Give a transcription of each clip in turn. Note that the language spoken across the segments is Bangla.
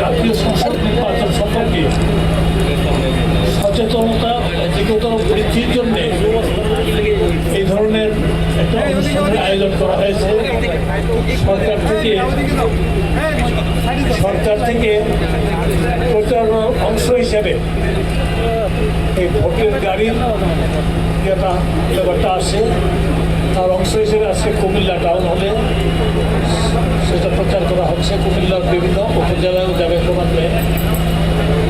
জাতীয় সংসদ নির্বাচন সম্পর্কে সচেতনতা অধিকতর বৃদ্ধির জন্য এই ধরনের একটা অনুষ্ঠানের আয়োজন করা হয়েছে। সরকার থেকে প্রচারণার অংশ হিসেবে এই ভোটের গাড়ির যেটা ব্যাপারটা আসে তার অংশ হিসেবে আজকে কুমিল্লা টাউন হলে সেটা প্রচার করা হচ্ছে। কুমিল্লার বিভিন্ন উপজেলায়ও যাবে ক্রমান্বয়ে।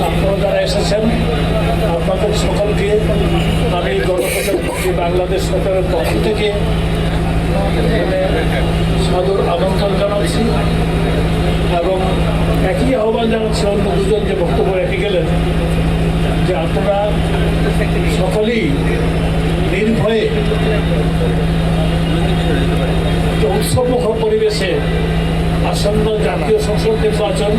আপনারা যারা এসেছেন আপনাদের সকলকে আমি গণপ্রজাতন্ত্রী বাংলাদেশ সরকারের পক্ষ থেকে সাদর আমন্ত্রণ জানাচ্ছি এবং একই আহ্বান জানাচ্ছি অন্য দুজন যে বক্তব্য রেখে গেলেন যে আপনারা সকলেই নির্ভয়ে উৎসবমুখর পরিবেশে আসন্ন জাতীয় সংসদ নির্বাচন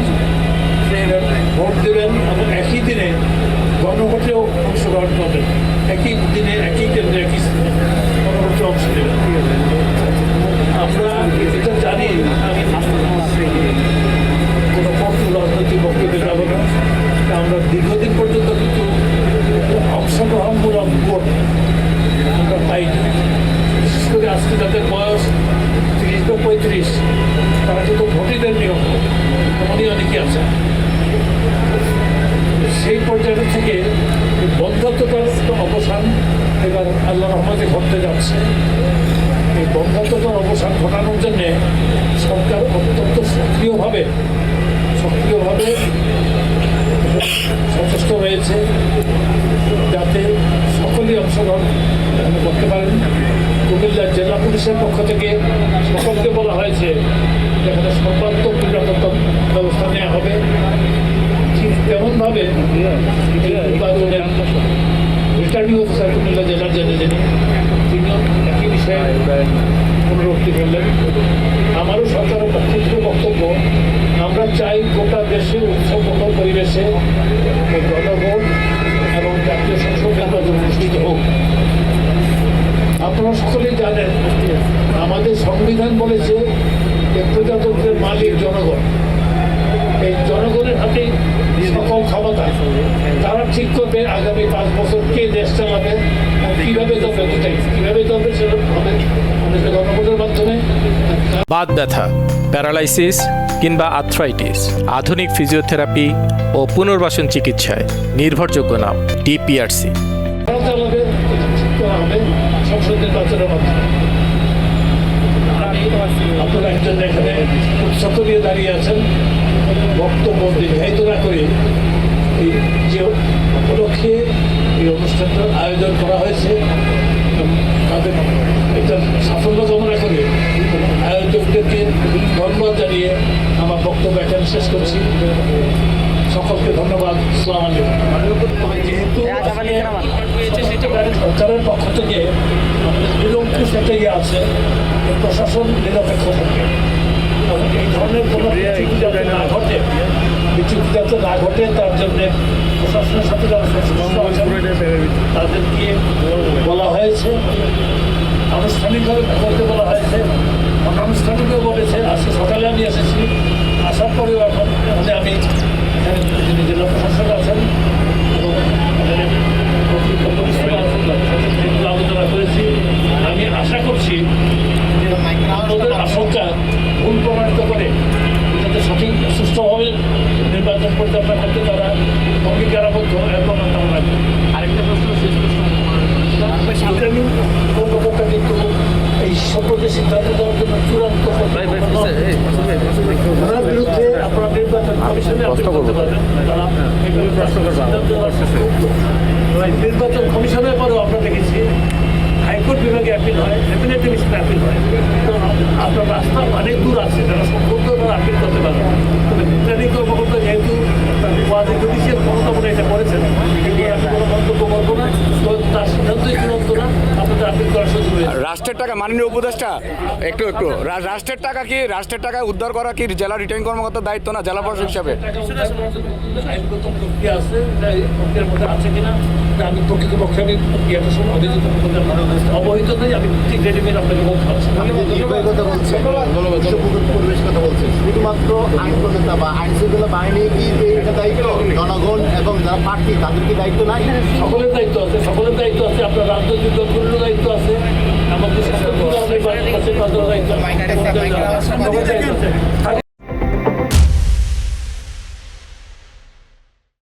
ভোট দেবেন এবং একই দিনে গণভোটেও অংশগ্রহণ করবেন। একই দিনে একই কেন্দ্রে একই গণভোটে অংশ নেবেন। আমরা এটা জানি, আমি কোনো রাজনৈতিক বক্তব্যে যাব না। আমরা দীর্ঘদিন পর্যন্ত কিন্তু অংশগ্রহণমূলক ভোট আমরা পাইনি। বিশেষ করে আজকে যাদের বয়স 30 বা 35 তারা কিন্তু ভোটের নিয়ম এমনই অনেকে আছে। সেই পর্যায় থেকে বন্ধাত্মতার অবসান এবার আল্লাহ রহমতে ঘটতে যাচ্ছে। এই বন্ধাত্মতার অবসান ঘটানোর জন্যে সরকার অত্যন্ত সক্রিয়ভাবে সচেষ্ট রয়েছে যাতে সকলেই অংশগ্রহণ করতে পারেন। কুমিল্লা জেলা পুলিশের পক্ষ থেকে সকলকে বলা হয়েছে যেখানে সর্বাত্মক নিরাপত্তা ব্যবস্থা নেওয়া হবে। ঠিক তেমনভাবে রিটার্নিং অফিসার কুমিল্লা জেলার যিনি তিনিও একই বিষয়ে পুনরুক্তি করলেন। আমারও সরকারের পক্ষ থেকে বক্তব্য, আমরা চাই গোটা দেশে উৎসবমুখর পরিবেশে গণভোট এবং জাতীয় সংসদ নির্বাচন অনুষ্ঠিত হোক। আপনারা সকলেই জানেন আমাদের সংবিধান বলেছে যে প্রজাতন্ত্রের মালিক জনগণ। এই জনগণের হাতে সকল ক্ষমতা। তারা ঠিক করবে আগামী 5 বছর কে দেশ চালাবে, কীভাবে চলবে, কীভাবে চলবে সেটা হবে আমাদের গণভোটের মাধ্যমে। বাত ব্যথা, প্যারালাইসিস কিংবা আর্থ্রাইটিস, আধুনিক ফিজিওথেরাপি ও পুনর্বাসন চিকিৎসায় নির্ভরযোগ্য নাম ডিপিআরসি। চালাবে ঠিক করা হবে সংসদ নির্বাচনের মাধ্যমে। আপনারা একজন এখানে উৎসব নিয়ে দাঁড়িয়ে আছেন, বক্তব্য দীর্ঘায়িত না করে এই যে উপলক্ষে এই অনুষ্ঠানটার আয়োজন করা হয়েছে তাদের এটা সাফল্য কামনা করে আয়োজকদেরকে ধন্যবাদ জানিয়ে আমার বক্তব্য এখানে শেষ করছি। সকলকে ধন্যবাদ। আসসালামু আলাইকুম। যেহেতু সরকারের পক্ষ থেকে আমাদের নিরঙ্কুশ একটা আছে, প্রশাসন নিরপেক্ষ থাকে এবং এই ধরনের কোনো বিচ্যুতি যাতে না ঘটে তার জন্য প্রশাসনের সাথে যারা তাদেরকে বলা হয়েছে, আনুষ্ঠানিকভাবে করতে বলা হয়েছে, অনানুষ্ঠানিকভাবে বলেছে। আজকে সকালে আমি এসেছি, আসার পরেও এখন আমি যিনি জেলা প্রশাসক আছেন এবং আলোচনা করেছি। আমি আশা করছি যে আমাদের আশঙ্কা ভুল প্রমাণিত করে যাতে সঠিক সুস্থভাবে নির্বাচন পরিচালনা করতে তারা অঙ্গীকারাবদ্ধ এবং তারা রাখবে। আরেকটা প্রশ্ন, শেষ প্রশ্ন, কর্মকর্তা কিন্তু এই সম্পর্কে সিদ্ধান্ত দেওয়ার জন্য চূড়ান্ত তার বিরুদ্ধে আপনারা নির্বাচন কমিশনে আপিল করতে পারবেন। নির্বাচন কমিশনের পরেও আমরা দেখেছি হাইকোর্ট বিভাগে আপিল হয়, অ্যাপিলেট ডিভিশনে আপিল হয়। আপনার রাস্তা অনেক দূর আছে, যারা সম্পর্ক তারা আপিল করতে পারবে। তবে রিটার্নিং কর্মকর্তা যেহেতু ওয়াজ জুডিশিয়াল ক্ষমতা বলে এটা করেছেন, আমি কোনো মন্তব্য করবো না। তো তার সিদ্ধান্তই চূড়ান্ত না। আপনাদের আপিল করার সুযোগ রয়েছে। রাষ্ট্রের টাকা মাননীয় উপদেষ্টা একটু রাষ্ট্রের টাকা কি রাষ্ট্রের টাকা উদ্ধার করা কি জেলা রিটার্নিং কর্মকর্তার দায়িত্ব না জেলা প্রশাসক হিসাবে? আইনগত প্রক্রিয়া আছে, প্রক্রিয়ার মধ্যে আছে কিনা আমি প্রকৃতপক্ষে আমি প্রক্রিয়াটা সব অভিযোগ অবহিত নেই, আমি ঠিক রেডিমেড আপনাকে বলতে পারছি। পরিবেশ কথা বলছেন, শুধুমাত্র আইন প্রণেতা বা আইন শৃঙ্খলা বাহিনী কি এটা দায়িত্ব, জনগণ এবং যারা প্রার্থী তাদের কি দায়িত্ব নাই? সকলের দায়িত্ব আছে, সকলের দায়িত্ব আছে, আপনার রাজনৈতিক দলগুলোরও দায়িত্ব আছে, আমাদের দায়িত্ব আছে, সকলের দায়িত্ব আছে।